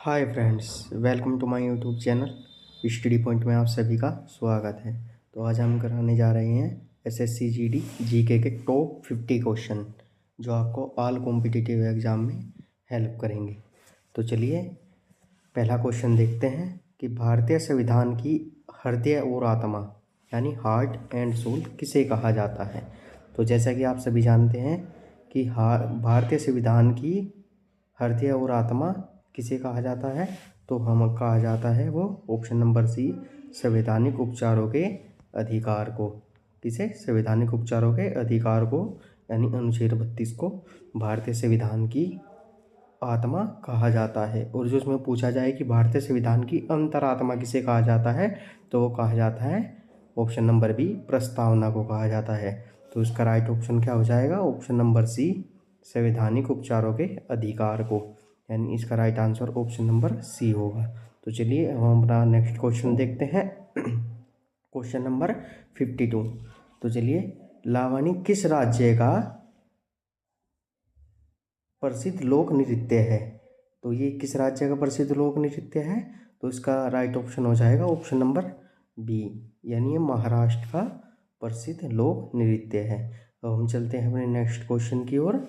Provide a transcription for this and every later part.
Hi friends, welcome to my YouTube channel study point में आप सभी का स्वागत है। तो आज हम कराने जा रहे हैं एसएससी जीडी जीके के टॉप 50 क्वेश्चन जो आपको ऑल कॉम्पिटिटिव एग्जाम में हेल्प करेंगे। तो चलिए पहला क्वेश्चन देखते हैं कि भारतीय संविधान की हृदय और आत्मा यानी हार्ट एंड सोल किसे कहा जाता है। तो जैसा कि आप सभी जानते हैं कि भारतीय संविधान की हृदय और आत्मा किसे कहा जाता है, तो हम कहा जाता है वो ऑप्शन नंबर सी, संवैधानिक उपचारों के अधिकार को। किसे? संवैधानिक उपचारों के अधिकार को यानी अनुच्छेद 32 को भारतीय संविधान की आत्मा कहा जाता है। और जो उसमें पूछा जाए कि भारतीय संविधान की अंतरात्मा किसे कहा जाता है, तो वो कहा जाता है ऑप्शन नंबर बी, प्रस्तावना को कहा जाता है। तो इसका राइट ऑप्शन क्या हो जाएगा? ऑप्शन नंबर सी, संवैधानिक उपचारों के अधिकार को, यानी इसका right answer option number C होगा। तो चलिए हम अपना नेक्स्ट क्वेश्चन देखते हैं क्वेश्चन नंबर 52। तो चलिए, लावणी किस राज्य का प्रसिद्ध लोक नृत्य है? तो ये किस राज्य का प्रसिद्ध लोक नृत्य है? तो इसका राइट ऑप्शन हो जाएगा ऑप्शन नंबर बी, यानी ये महाराष्ट्र का प्रसिद्ध लोक नृत्य है। तो हम चलते हैं अपने नेक्स्ट क्वेश्चन की ओर।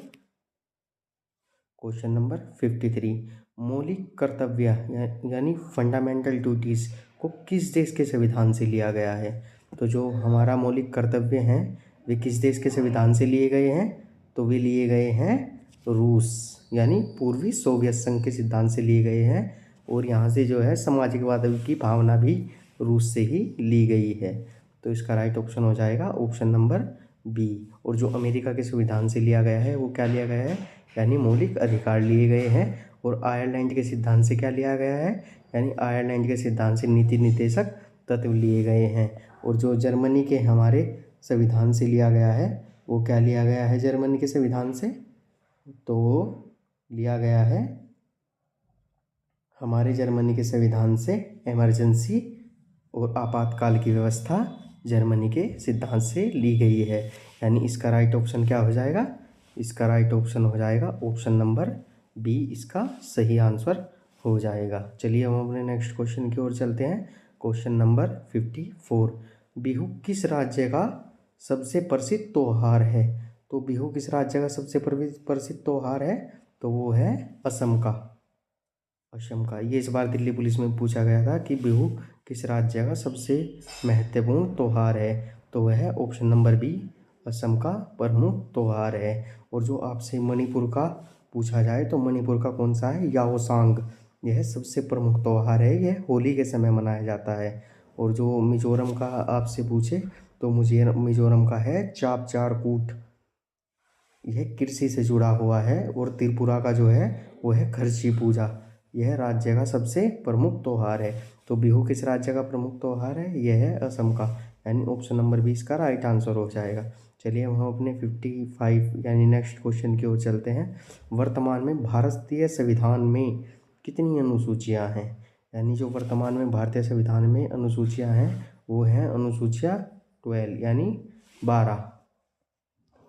क्वेश्चन नंबर 53, मौलिक कर्तव्य यानी फंडामेंटल ड्यूटीज़ को किस देश के संविधान से लिया गया है? तो जो हमारा मौलिक कर्तव्य हैं वे किस देश के संविधान से लिए गए हैं? तो वे लिए गए हैं रूस यानी पूर्वी सोवियत संघ के सिद्धांत से लिए गए हैं। और यहाँ से जो है सामाजिकवाद की भावना भी रूस से ही ली गई है। तो इसका राइट ऑप्शन हो जाएगा ऑप्शन नंबर बी। और जो अमेरिका के संविधान से लिया गया है वो क्या लिया गया है? यानी मौलिक अधिकार लिए गए हैं। और आयरलैंड के सिद्धांत से क्या लिया गया है? यानी आयरलैंड के सिद्धांत से नीति निर्देशक तत्व लिए गए हैं। और जो जर्मनी के हमारे संविधान से लिया गया है वो क्या लिया गया है? जर्मनी के संविधान से तो लिया गया है हमारे जर्मनी के संविधान से इमरजेंसी और आपातकाल की व्यवस्था जर्मनी के सिद्धांत से ली गई है। यानी इसका राइट ऑप्शन क्या हो जाएगा? इसका राइट ऑप्शन हो जाएगा ऑप्शन नंबर बी, इसका सही आंसर हो जाएगा। चलिए हम अपने नेक्स्ट क्वेश्चन की ओर चलते हैं। क्वेश्चन नंबर 54, बिहू किस राज्य का सबसे प्रसिद्ध त्योहार है? तो बिहू किस राज्य का सबसे प्रसिद्ध त्योहार है? तो वो है असम का। असम का। ये इस बार दिल्ली पुलिस में पूछा गया था कि बिहू किस राज्य का सबसे महत्वपूर्ण त्योहार है? तो वह है ऑप्शन नंबर बी, असम का प्रमुख त्योहार है। और जो आपसे मणिपुर का पूछा जाए तो मणिपुर का कौन सा है? याओसांग। यह सबसे प्रमुख त्योहार है, यह होली के समय मनाया जाता है। और जो मिजोरम का आपसे पूछे तो मुझे मिजोरम का है चाप चार कूट, यह कृषि से जुड़ा हुआ है। और त्रिपुरा का जो है वो है खर्ची पूजा, यह राज्य का सबसे प्रमुख त्योहार है। तो बिहू किस राज्य का प्रमुख त्योहार है? यह है असम का, यानी ऑप्शन नंबर 20 का राइट आंसर हो जाएगा। चलिए हम अपने 55 यानी नेक्स्ट क्वेश्चन की ओर चलते हैं। वर्तमान में भारतीय संविधान में कितनी अनुसूचियाँ हैं? यानी जो वर्तमान में भारतीय संविधान में अनुसूचियाँ हैं वो हैं अनुसूचियाँ 12 यानी 12।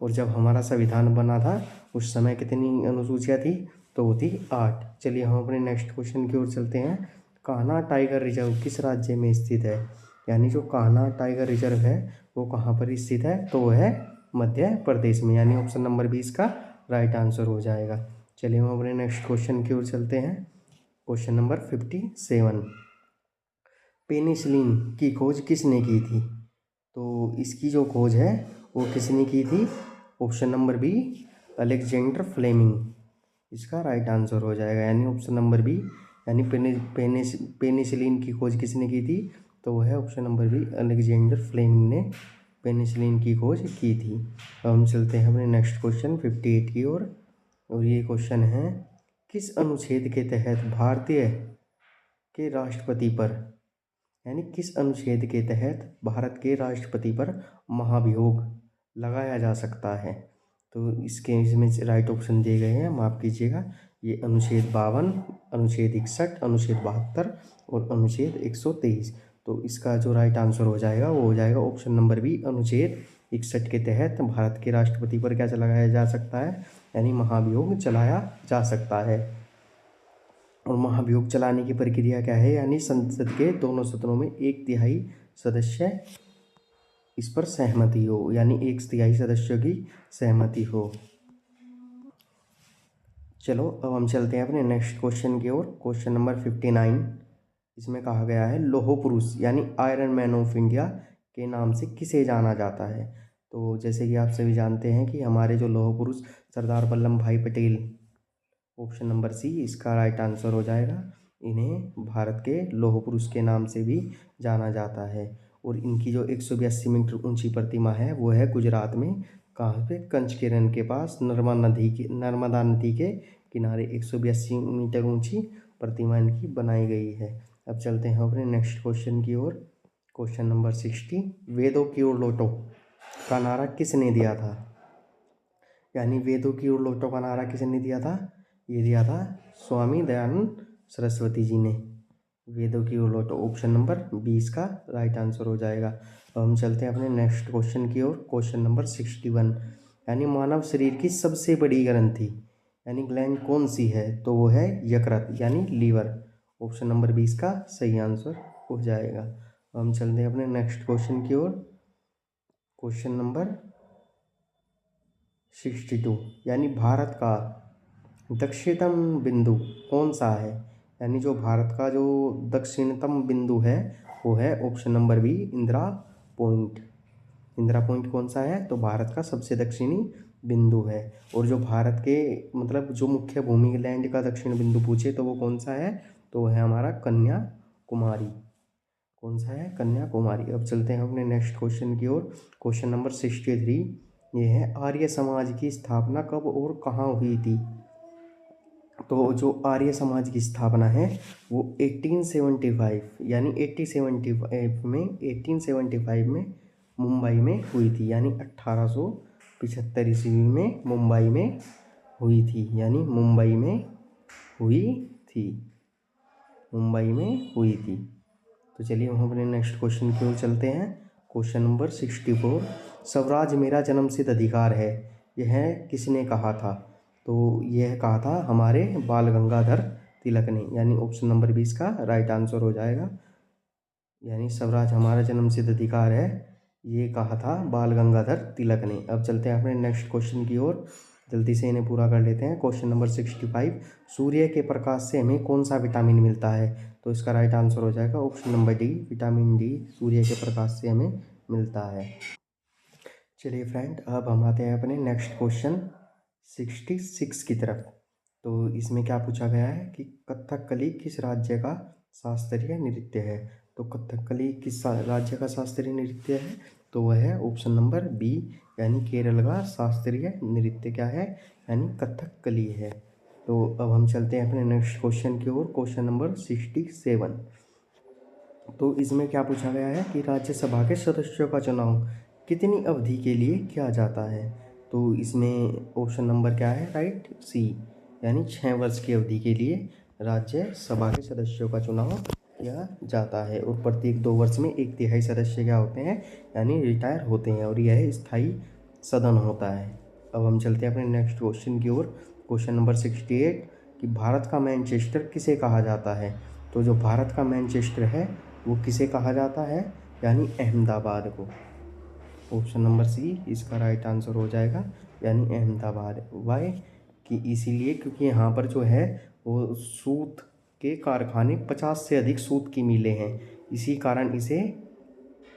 और जब हमारा संविधान बना था उस समय कितनी अनुसूचियाँ थी? तो वो थी 8। चलिए हम अपने नेक्स्ट क्वेश्चन की ओर चलते हैं। कान्हा टाइगर रिजर्व किस राज्य में स्थित है? यानी जो कान्हा टाइगर रिजर्व है वो कहाँ पर स्थित है? तो वो है मध्य प्रदेश में, यानी ऑप्शन नंबर 20 का राइट आंसर हो जाएगा। चलिए हम अपने नेक्स्ट क्वेश्चन की ओर चलते हैं। क्वेश्चन नंबर 57, पेनिसिलिन की खोज किसने की थी? तो इसकी जो खोज है वो किसने की थी? Option number B, Alexander Fleming, इसका राइट आंसर हो जाएगा। यानी ऑप्शन नंबर बी, यानी पेनिसिलिन की खोज किसने की थी? तो वो है option number B, Alexander Fleming ने पेनिसिलिन की खोज की थी। अब हम चलते हैं अपने नेक्स्ट क्वेश्चन 58 की ओर। और ये क्वेश्चन है, किस अनुच्छेद के तहत भारतीय के राष्ट्रपति पर, यानी किस अनुच्छेद के तहत भारत के राष्ट्रपति पर महाभियोग लगाया जा सकता है? तो इसमें राइट ऑप्शन दिए गए हैं, माफ़ कीजिएगा, ये अनुच्छेद 52, अनुच्छेद 61, अनुच्छेद 72 और अनुच्छेद 123। तो इसका जो राइट आंसर हो जाएगा वो हो जाएगा ऑप्शन नंबर बी, अनुच्छेद 61 के तहत भारत के राष्ट्रपति पर क्या चलाया जा सकता है? यानी महाभियोग चलाया जा सकता है। और महाभियोग चलाने की प्रक्रिया क्या है, यानी संसद के दोनों सदनों में 1/3 सदस्य इस पर सहमति हो, यानी 1/3 सदस्यों की सहमति हो। चलो अब हम चलते हैं अपने नेक्स्ट क्वेश्चन की ओर। क्वेश्चन नंबर 59, इसमें कहा गया है लौह पुरुष यानी आयरन मैन ऑफ इंडिया के नाम से किसे जाना जाता है। तो जैसे कि आप सभी जानते हैं कि हमारे जो लौह पुरुष सरदार वल्लभ भाई पटेल, ऑप्शन नंबर सी इसका राइट आंसर हो जाएगा। इन्हें भारत के लौह पुरुष के नाम से भी जाना जाता है। और इनकी जो 182 मीटर ऊंची प्रतिमा है वो है गुजरात में, कहाँ पे, कंचकेरन के पास, नर्मदा नदी के किनारे 182 मीटर ऊंची प्रतिमा इनकी बनाई गई है। अब चलते हैं अपने नेक्स्ट क्वेश्चन की ओर। क्वेश्चन नंबर 60, वेदों की ओर लौटो का नारा किसने दिया था। यानी वेदों की ओर लौटो का नारा किसने दिया था, ये दिया था स्वामी दयानंद सरस्वती जी ने। वेदों की ओर लौटो ऑप्शन नंबर 20 का राइट आंसर हो जाएगा। अब हम चलते हैं अपने नेक्स्ट क्वेश्चन की ओर। क्वेश्चन नंबर 61, यानी मानव शरीर की सबसे बड़ी ग्रंथि यानी ग्लैंड कौन सी है, तो वो है यकृत यानी लीवर। ऑप्शन नंबर 20 का सही आंसर हो जाएगा। अब हम चलते हैं अपने नेक्स्ट क्वेश्चन की ओर। क्वेश्चन नंबर 62, यानी भारत का दक्षिणतम बिंदु कौन सा है। यानी जो भारत का जो दक्षिणतम बिंदु है वो है option number B Indira Point. Indira Point कौन सा है, तो भारत का सबसे दक्षिणी बिंदु है। और जो भारत के मतलब जो मुख्य भूमि लैंड का दक्षिण बिंदु पूछे तो वो कौन सा है, तो वो है हमारा कन्याकुमारी। कौन सा है, कन्याकुमारी। अब चलते हैं अपने नेक्स्ट क्वेश्चन की ओर। क्वेश्चन नंबर 63, ये है आर्य समाज की स्थापना कब और कहाँ हुई थी। तो जो आर्य समाज की स्थापना है वो 1875 यानी 1875 में मुंबई में हुई थी। यानी 1875 ईस्वी में मुंबई में हुई थी, यानी मुंबई में हुई थी, मुंबई में हुई थी। तो चलिए हम अपने नेक्स्ट क्वेश्चन की ओर चलते हैं। क्वेश्चन नंबर 64, स्वराज मेरा जन्मसिद्ध अधिकार है, यह किसने कहा था। तो यह कहा था हमारे बाल गंगाधर तिलक ने, यानी ऑप्शन नंबर 20 का राइट आंसर हो जाएगा। यानी स्वराज हमारा जन्मसिद्ध अधिकार है, ये कहा था बाल गंगाधर तिलक ने। अब चलते हैं अपने नेक्स्ट क्वेश्चन की ओर, जल्दी से इन्हें पूरा कर लेते हैं। क्वेश्चन नंबर 65, सूर्य के प्रकाश से हमें कौन सा विटामिन मिलता है। तो इसका राइट आंसर हो जाएगा option number D, vitamin D सूर्य के प्रकाश से हमें मिलता है। चलिए फ्रेंड, अब हम आते हैं अपने नेक्स्ट क्वेश्चन 66 की तरफ। तो इसमें क्या पूछा गया है कि कथकली किस राज्य का शास्त्रीय नृत्य है। तो कथकली किस राज्य का शास्त्रीय नृत्य है, तो वह है ऑप्शन नंबर बी, यानी केरल का शास्त्रीय नृत्य क्या है, यानी कथकली है। तो अब हम चलते हैं अपने नेक्स्ट क्वेश्चन की ओर। क्वेश्चन नंबर 67, तो इसमें क्या पूछा गया है कि राज्यसभा के सदस्यों का चुनाव कितनी अवधि के लिए किया जाता है। तो इसमें ऑप्शन नंबर क्या है, राइट सी, यानी 6 वर्ष की अवधि के लिए राज्यसभा के सदस्यों का चुनाव किया जाता है। और प्रत्येक 2 वर्ष में 1/3 सदस्य क्या होते हैं, यानी रिटायर होते हैं, और यह स्थायी सदन होता है। अब हम चलते हैं अपने नेक्स्ट क्वेश्चन की ओर। क्वेश्चन नंबर 68, कि भारत का मैनचेस्टर किसे कहा जाता है। तो जो भारत का मैनचेस्टर है वो किसे कहा जाता है, यानी अहमदाबाद को। ऑप्शन नंबर सी इसका राइट आंसर हो जाएगा, यानी अहमदाबाद। वाई कि इसीलिए क्योंकि यहाँ पर जो है वो सूत के कारखाने 50 से अधिक सूत की मिलें हैं, इसी कारण इसे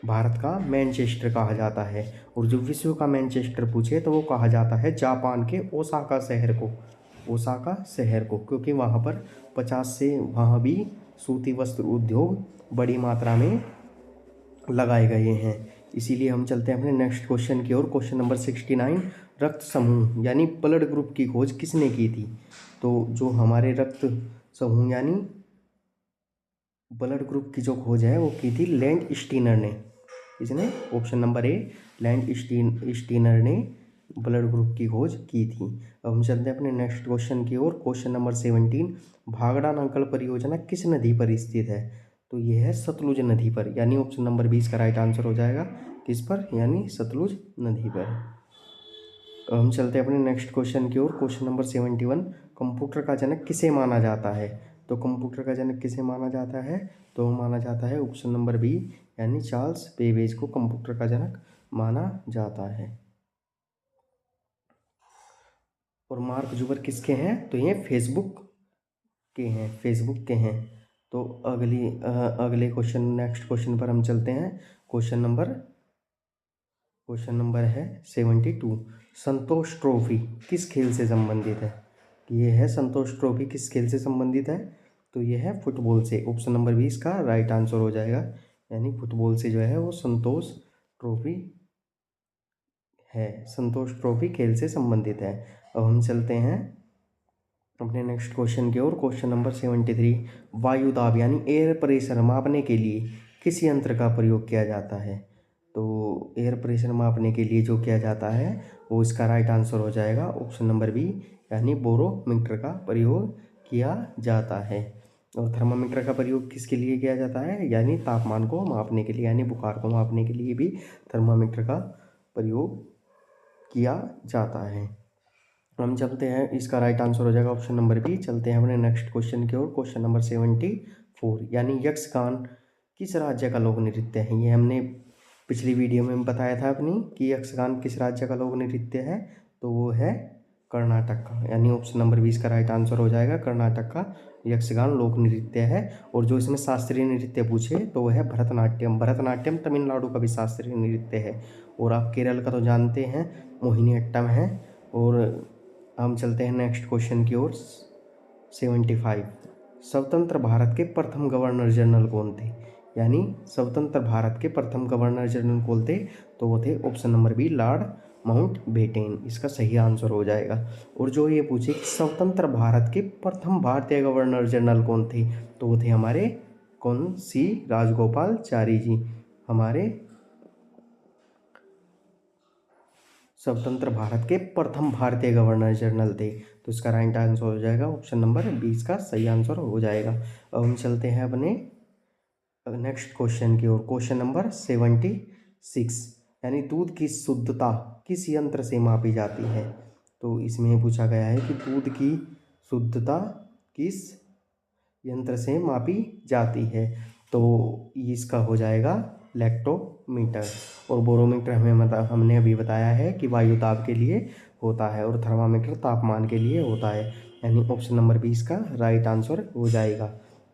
भारत का मैनचेस्टर कहा जाता है। और जो विश्व का मैनचेस्टर पूछे तो वो कहा जाता है जापान के ओसाका शहर को, ओसाका शहर को, क्योंकि वहाँ पर 50 से वहाँ भी सूती वस्त्र उद्योग बड़ी मात्रा में लगाए गए हैं। इसीलिए हम चलते हैं अपने नेक्स्ट क्वेश्चन की ओर। क्वेश्चन नंबर 69, रक्त समूह यानी ब्लड ग्रुप की खोज किसने की थी। तो जो हमारे रक्त समूह यानी ब्लड ग्रुप की जो खोज है वो की थी लैंड स्टीनर ने। इसने option number A, land Steiner ने ब्लड ग्रुप की खोज की थी। अब हम चलते हैं अपने नेक्स्ट क्वेश्चन की ओर। क्वेश्चन नंबर 17, भागड़ा नांकल परियोजना किस नदी पर स्थित है। तो ये है सतलुज नदी पर, यानी ऑप्शन नंबर 20 का राइट आंसर हो जाएगा। किस पर, यानी सतलुज नदी पर। अब हम चलते हैं अपने नेक्स्ट क्वेश्चन की ओर। क्वेश्चन नंबर 71, कंप्यूटर का जनक किसे माना जाता है। तो कंप्यूटर का जनक किसे माना जाता है? तो माना जाता है ऑप्शन नंबर बी यानी चार्ल्स बेबेज को कंप्यूटर का जनक माना जाता है। और मार्क जुगर किसके हैं? तो ये फेसबुक के हैं। तो अगले क्वेश्चन नेक्स्ट क्वेश्चन पर हम चलते हैं। क्वेश्चन नंबर है 72। संतोष ट्रॉफी किस खेल से संबंधित है? ये है संतोष ट्रॉफी किस खेल से संबंधित है? तो ये है फुटबॉल से। ऑप्शन नंबर 20 का राइट आंसर हो जाएगा, यानी फुटबॉल से जो है वो संतोष ट्रॉफी है। संतोष ट्रॉफी खेल से संबंधित है। अब हम चलते हैं अपने नेक्स्ट क्वेश्चन की ओर। Question number 73। वायु दाब यानी एयर प्रेशर मापने के लिए किस यंत्र का प्रयोग किया जाता है? तो एयर प्रेशर मापने के लिए जो किया जाता है वो इसका राइट आंसर हो जाएगा ऑप्शन नंबर बी यानी बोरोमीटर का प्रयोग किया जाता है। और थर्मामीटर का प्रयोग किसके लिए किया जाता है? यानी तापमान को मापने के लिए, यानी बुखार को मापने के लिए भी थर्मामीटर का प्रयोग किया जाता है। हम चलते हैं, इसका राइट आंसर हो जाएगा ऑप्शन नंबर बी। चलते हैं अपने नेक्स्ट क्वेश्चन की ओर। क्वेश्चन नंबर 74 यानी यक्षगान किस राज्य का लोक नृत्य है? ये हमने पिछली वीडियो में बताया था अपनी कि यक्षगान किस राज्य का लोक नृत्य है, तो वो है कर्नाटक का, यानी ऑप्शन नंबर 20 का राइट आंसर हो जाएगा। कर्नाटक का यक्षगान लोक नृत्य है। और जो इसमें शास्त्रीय नृत्य पूछे तो वह है भरतनाट्यम। भरतनाट्यम तमिलनाडु का भी शास्त्रीय नृत्य है। और आप केरल का तो जानते हैं मोहिनीअट्टम है। और हम चलते हैं नेक्स्ट क्वेश्चन की ओर। 75 स्वतंत्र भारत के प्रथम गवर्नर जनरल कौन थे? यानी स्वतंत्र भारत के प्रथम गवर्नर जनरल कौन थे? तो वो थे option number B lord Mountbatten, इसका सही आंसर हो जाएगा। और जो ये पूछे कि स्वतंत्र भारत के प्रथम भारतीय गवर्नर जनरल कौन थे, तो वो थे हमारे कौन सी राजगोपालचारी जी, हमारे स्वतंत्र भारत के प्रथम भारतीय गवर्नर जनरल थे। तो इसका राइट आंसर हो जाएगा ऑप्शन नंबर 20 का सही आंसर हो जाएगा। अब हम चलते हैं अपने नेक्स्ट क्वेश्चन की ओर। क्वेश्चन नंबर 76 यानी दूध की शुद्धता किस यंत्र से मापी जाती है? तो इसमें पूछा गया है कि दूध की शुद्धता किस यंत्र से मापी जाती है, तो इसका हो जाएगा लैक्टोमीटर। और बोरोमीटर हमने अभी बताया है कि वायु दाब के लिए होता है, और थर्मामीटर तापमान के लिए होता है, यानी ऑप्शन नंबर 20 का राइट आंसर हो जाएगा।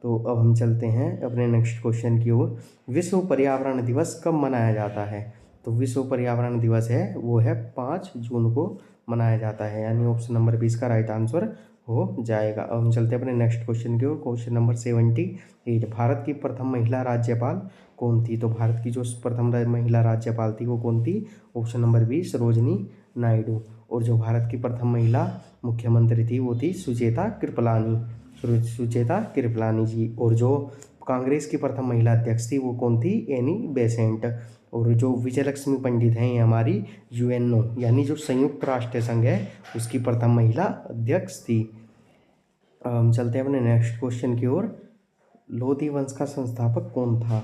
तो अब हम चलते हैं अपने नेक्स्ट क्वेश्चन की ओर। विश्व पर्यावरण दिवस कब मनाया जाता है? तो विश्व पर्यावरण दिवस है वो है 5 जून को मनाया जाता है, यानी ऑप्शन नंबर 20 का राइट आंसर हो जाएगा। अब हम चलते हैं अपने नेक्स्ट क्वेश्चन की ओर। क्वेश्चन नंबर 78 भारत की प्रथम महिला राज्यपाल कौन थी? तो भारत की जो प्रथम महिला राज्यपाल थी वो कौन थी? Option number 20 Sarojini Naidu. और जो भारत की प्रथम महिला मुख्यमंत्री थी वो थी सुचेता कृपलानी जी। और जो कांग्रेस की प्रथम महिला अध्यक्ष थी वो कौन थी? Annie Besant. और जो विजयलक्ष्मी पंडित हैं ये हमारी यूएनओ यानी जो संयुक्त राष्ट्र संघ है उसकी प्रथम महिला अध्यक्ष थी। हम चलते हैं अपने नेक्स्ट क्वेश्चन की ओर। लोधी वंश का संस्थापक कौन था?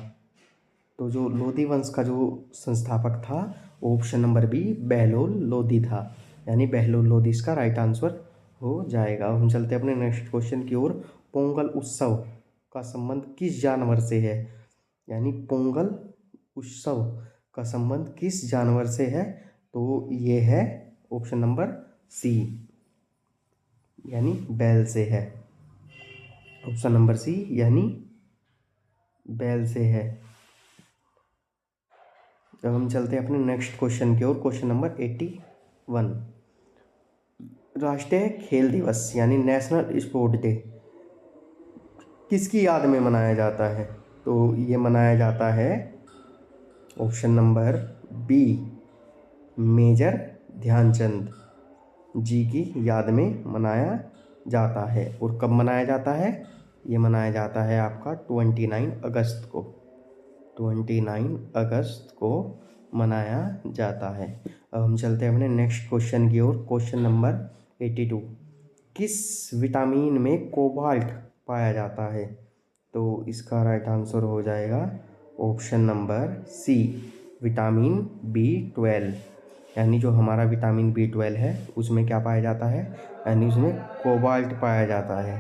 तो जो लोधी वंश का जो संस्थापक था option number B Bahlol Lodhi था, यानी बहलोल लोधी इसका राइट आंसर हो जाएगा। अब हम चलते हैं अपने नेक्स्ट क्वेश्चन की ओर। पोंगल उत्सव का संबंध किस जानवर से है? यानी पोंगल उत्सव का संबंध किस जानवर से है? तो ये है ऑप्शन नंबर सी यानी बैल से है। ऑप्शन नंबर सी यानी बैल से है। अब हम चलते हैं अपने नेक्स्ट क्वेश्चन की ओर। क्वेश्चन नंबर 81 राष्ट्रीय खेल दिवस यानी नेशनल स्पोर्ट डे किसकी याद में मनाया जाता है? तो ये मनाया जाता है option number B major Dhyanchand ji की याद में मनाया जाता है। और कब मनाया जाता है? ये मनाया जाता है आपका 29 अगस्त को। 29 अगस्त को मनाया जाता है। अब हम चलते हैं अपने नेक्स्ट क्वेश्चन की ओर। क्वेश्चन नंबर 82 किस विटामिन में कोबाल्ट पाया जाता है? तो इसका राइट आंसर हो जाएगा option number C vitamin B12, यानी जो हमारा विटामिन B12 है उसमें क्या पाया जाता है? यानी उसमें कोबाल्ट पाया जाता है।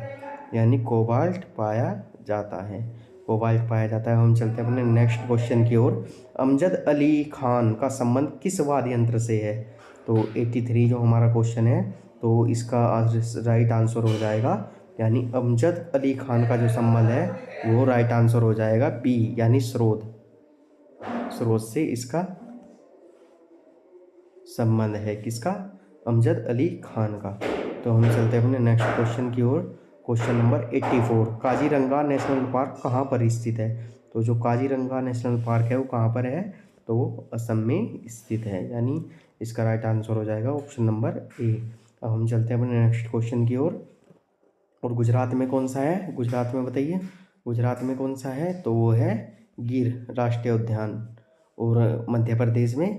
यानी कोबाल्ट पाया जाता है, कोबाल्ट पाया जाता है। हम चलते हैं अपने नेक्स्ट क्वेश्चन की ओर। अमजद अली खान का संबंध किस वाद्य यंत्र से है? तो 83 जो हमारा क्वेश्चन है, तो इसका राइट आंसर हो जाएगा, यानी अमजद अली खान का जो संबंध है वो राइट आंसर हो जाएगा बी, यानी स्रोत, स्रोत से इसका संबंध है। किसका? अमजद अली खान का। तो हम चलते हैं अपने नेक्स्ट क्वेश्चन की ओर। Question number 84, Kaziranga national park कहाँ पर स्थित है? तो जो काजीरंगा नेशनल पार्क है वो कहाँ पर है? तो वो असम में स्थित है, यानी इसका राइट आंसर हो जाएगा ऑप्शन नंबर ए। अब हम चलते हैं अपने नेक्स्ट क्वेश्चन की ओर। और गुजरात में कौन सा है? गुजरात में बताइए, गुजरात में कौन सा है? तो वो है गिर राष्ट्रीय उद्यान। और मध्य प्रदेश में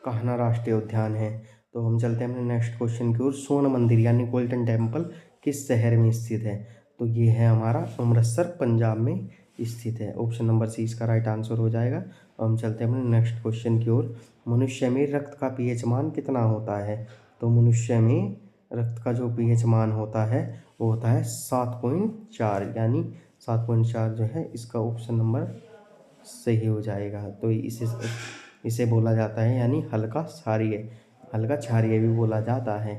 कान्हा राष्ट्रीय उद्यान है। तो हम चलते हैं अपने नेक्स्ट क्वेश्चन की ओर। स्वर्ण मंदिर यानी गोल्डन टेम्पल किस शहर में स्थित है? तो ये है हमारा अमृतसर, पंजाब में स्थित है। ऑप्शन नंबर सी इसका राइट आंसर हो जाएगा। हम चलते हैं अपने नेक्स्ट क्वेश्चन की ओर। मनुष्य में रक्त का पीएच मान कितना होता है? तो मनुष्य में रक्त का जो पीएच मान होता है वो होता है 7.4, यानी 7.4 जो है इसका ऑप्शन नंबर सही हो जाएगा। तो इसे बोला जाता है यानी हल्का क्षारीय, हल्का क्षारीय भी बोला जाता है।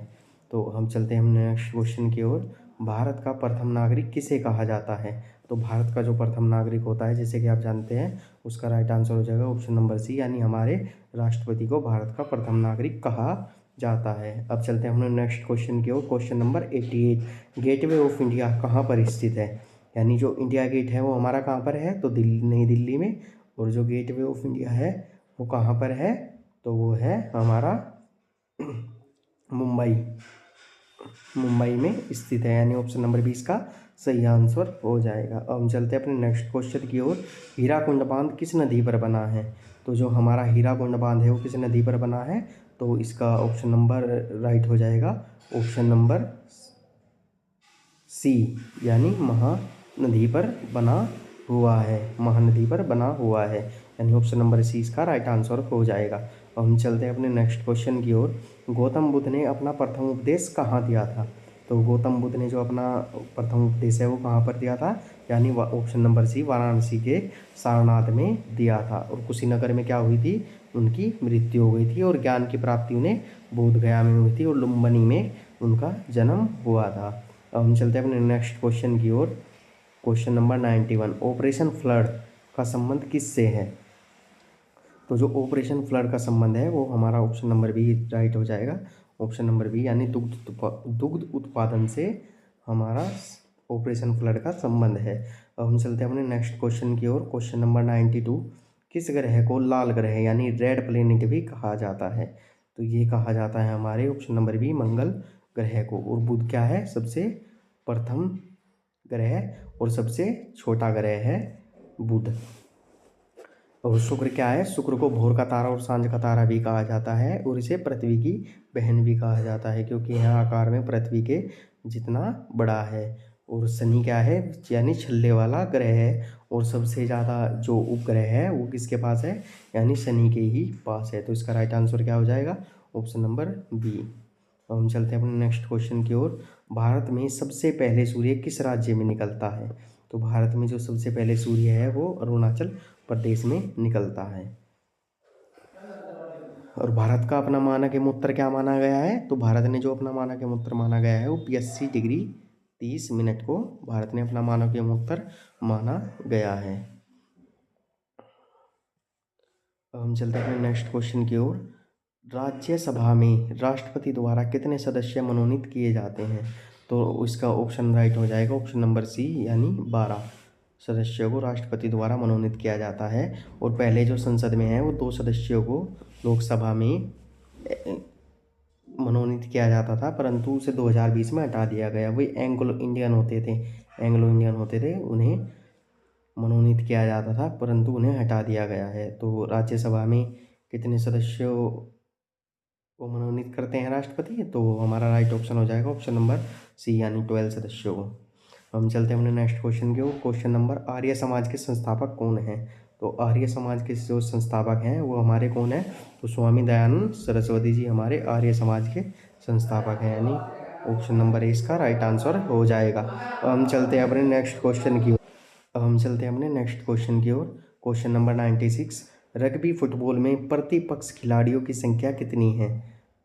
तो हम चलते हैं हम नेक्स्ट क्वेश्चन की ओर। भारत का प्रथम नागरिक किसे कहा जाता है? तो भारत का जो प्रथम नागरिक होता है, जैसे कि आप जानते हैं, उसका राइट आंसर हो जाएगा ऑप्शन नंबर सी, यानी हमारे राष्ट्रपति को भारत का प्रथम नागरिक कहा जाता है। अब चलते हैं हम नेक्स्ट क्वेश्चन की ओर। Question number 88, gateway of India कहाँ पर स्थित है? यानी जो इंडिया गेट है वो हमारा कहाँ पर है? तो दिल्ली, नई दिल्ली में। और जो गेटवे ऑफ इंडिया है वो कहाँ पर है? तो वो है हमारा मुंबई, मुंबई में स्थित है, यानी ऑप्शन नंबर 20 का सही आंसर हो जाएगा। अब हम चलते हैं अपने नेक्स्ट क्वेश्चन की ओर। हीराकुंड बांध किस नदी पर बना है? तो जो हमारा हीराकुंड बांध है वो किस नदी पर बना है? तो इसका ऑप्शन नंबर राइट हो जाएगा, ऑप्शन नंबर सी, यानी महानदी पर बना हुआ है, महानदी पर बना हुआ है, यानी ऑप्शन नंबर सी इसका राइट आंसर हो जाएगा। अब हम चलते हैं अपने नेक्स्ट क्वेश्चन की ओर। गौतम बुद्ध ने अपना प्रथम उपदेश कहाँ दिया था? तो गौतम बुद्ध ने जो अपना प्रथम उपदेश है वो कहाँ पर दिया था? यानी ऑप्शन नंबर सी, वाराणसी के सारनाथ में दिया था। और कुशीनगर में क्या हुई थी? उनकी मृत्यु हो गई थी। और ज्ञान की प्राप्ति उन्हें बोध गया में हुई थी, और लुम्बिनी में उनका जन्म हुआ था। अब हम चलते हैं अपने नेक्स्ट क्वेश्चन की ओर। क्वेश्चन नंबर 91, ऑपरेशन फ्लड का संबंध किससे है? तो जो ऑपरेशन फ्लड का संबंध है वो हमारा ऑप्शन नंबर बी राइट हो जाएगा, ऑप्शन नंबर बी, यानी दुग्ध उत्पादन से हमारा ऑपरेशन फ्लड का संबंध है। अब हम चलते हैं अपने नेक्स्ट क्वेश्चन की ओर। क्वेश्चन नंबर 92, किस ग्रह को लाल ग्रह यानी रेड प्लेनेट भी कहा जाता है? तो ये कहा जाता है हमारे ऑप्शन नंबर बी, मंगल ग्रह को। और बुध क्या है? सबसे प्रथम ग्रह और सबसे छोटा ग्रह है बुध। और शुक्र क्या है? शुक्र को भोर का तारा और सांझ का तारा भी कहा जाता है, और इसे पृथ्वी की बहन भी कहा जाता है, क्योंकि यह आकार में पृथ्वी के जितना बड़ा है। और शनि क्या है? यानी छल्ले वाला ग्रह है, और सबसे ज़्यादा जो उपग्रह है वो किसके पास है? यानी शनि के ही पास है। तो इसका राइट आंसर क्या हो जाएगा? Option number B. अब हम चलते हैं अपने नेक्स्ट क्वेश्चन की ओर। भारत में सबसे पहले सूर्य किस राज्य में निकलता है? तो भारत में जो सबसे पहले सूर्य है वो अरुणाचल प्रदेश में निकलता है। और भारत का अपना मानक मूत्र क्या माना गया है? तो भारत ने जो अपना मानक मूत्र माना गया है वो 82 डिग्री 30 मिनट को भारत ने अपना मानक मूत्र माना गया है। अब हम चलते हैं अपने नेक्स्ट क्वेश्चन की ओर। राज्यसभा में राष्ट्रपति द्वारा कितने सदस्य मनोनीत किए जाते हैं? तो इसका ऑप्शन राइट हो जाएगा, ऑप्शन नंबर सी, यानी 12 सदस्यों को राष्ट्रपति द्वारा मनोनीत किया जाता है। और पहले जो संसद में है वो 2 सदस्यों को लोकसभा में मनोनीत किया जाता था, परंतु उसे 2020 में हटा दिया गया। वही एंग्लो इंडियन होते थे, उन्हें मनोनीत किया जाता था, परंतु उन्हें हटा दिया गया है। तो राज्यसभा में कितने सदस्यों को मनोनीत करते हैं राष्ट्रपति? तो हमारा राइट ऑप्शन हो जाएगा ऑप्शन नंबर सी, यानी 12 सदस्यों को। हम चलते हैं अपने नेक्स्ट क्वेश्चन के ओर। क्वेश्चन नंबर, आर्य समाज के संस्थापक कौन हैं? तो आर्य समाज के जो संस्थापक हैं वो हमारे कौन है? तो स्वामी दयानंद सरस्वती जी हमारे आर्य समाज के संस्थापक हैं, यानी ऑप्शन नंबर ए इसका राइट आंसर हो जाएगा। अब हम चलते हैं अपने नेक्स्ट क्वेश्चन की ओर। क्वेश्चन नंबर 96, रग्बी फुटबॉल में प्रति पक्ष खिलाड़ियों की संख्या कितनी है?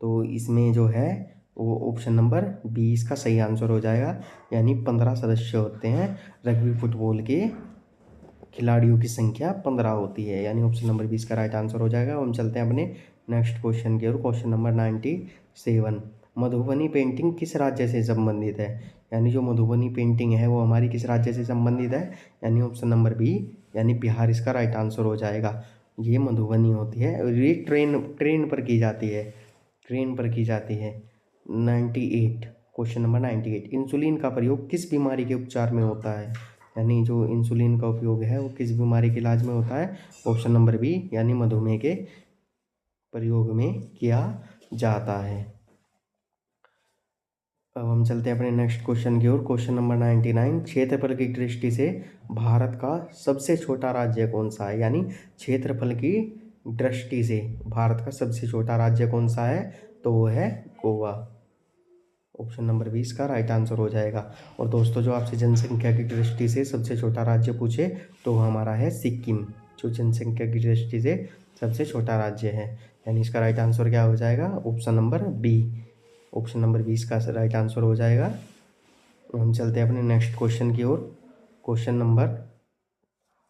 तो इसमें जो है वो ऑप्शन नंबर बी इसका सही आंसर हो जाएगा, यानी 15 सदस्य होते हैं। रग्बी फुटबॉल के खिलाड़ियों की संख्या 15 होती है, यानी ऑप्शन नंबर बी इसका राइट आंसर हो जाएगा। हम चलते हैं अपने नेक्स्ट क्वेश्चन की ओर। क्वेश्चन नंबर 97, मधुबनी पेंटिंग किस राज्य से संबंधित है? यानी जो मधुबनी पेंटिंग है वो हमारी किस राज्य से संबंधित है? यानी ऑप्शन नंबर बी, यानी बिहार इसका राइट आंसर हो जाएगा। ये मधुबनी होती है और ये ट्रेन पर की जाती है। 98, क्वेश्चन नंबर 98, इंसुलिन का प्रयोग किस बीमारी के उपचार में होता है? यानी जो इंसुलिन का उपयोग है वो किस बीमारी के इलाज में होता है? ऑप्शन नंबर बी, यानी मधुमेह के प्रयोग में किया जाता है। अब हम चलते हैं अपने नेक्स्ट क्वेश्चन की ओर। क्वेश्चन नंबर 99, क्षेत्रफल की दृष्टि से भारत का सबसे छोटा राज्य कौन सा है? यानी क्षेत्रफल की दृष्टि से भारत का सबसे छोटा राज्य कौन सा है? तो वो है गोवा। ऑप्शन नंबर 20 का राइट आंसर हो जाएगा। और दोस्तों, जो आपसे जनसंख्या की दृष्टि से सबसे छोटा राज्य पूछे तो वो हमारा है सिक्किम, जो जनसंख्या की दृष्टि से सबसे छोटा राज्य है। यानी इसका राइट आंसर क्या हो जाएगा? Option number B, option number 20 का राइट आंसर हो जाएगा। हम चलते हैं अपने नेक्स्ट क्वेश्चन की ओर। क्वेश्चन नंबर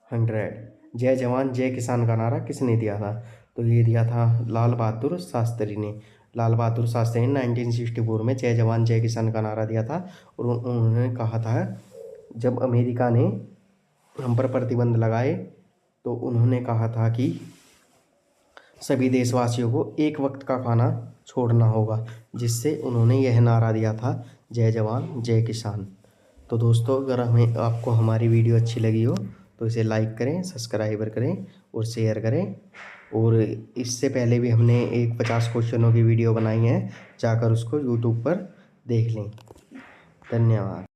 100, जय जवान जय किसान का नारा किसने दिया था? तो ये दिया था लाल बहादुर शास्त्री ने। लाल बहादुर शास्त्री ने 1964 में जय जवान जय किसान का नारा दिया था। और उन्होंने कहा था, जब अमेरिका ने हम पर प्रतिबंध लगाए तो उन्होंने कहा था कि सभी देशवासियों को एक वक्त का खाना छोड़ना होगा, जिससे उन्होंने यह नारा दिया था, जय जवान जय किसान। तो दोस्तों, अगर आपको हमारी वीडियो अच्छी लगी हो तो इसे लाइक करें, सब्सक्राइबर करें और शेयर करें। और इससे पहले भी हमने एक 50 क्वेश्चनों की वीडियो बनाई है, जाकर उसको यूट्यूब पर देख लें। धन्यवाद।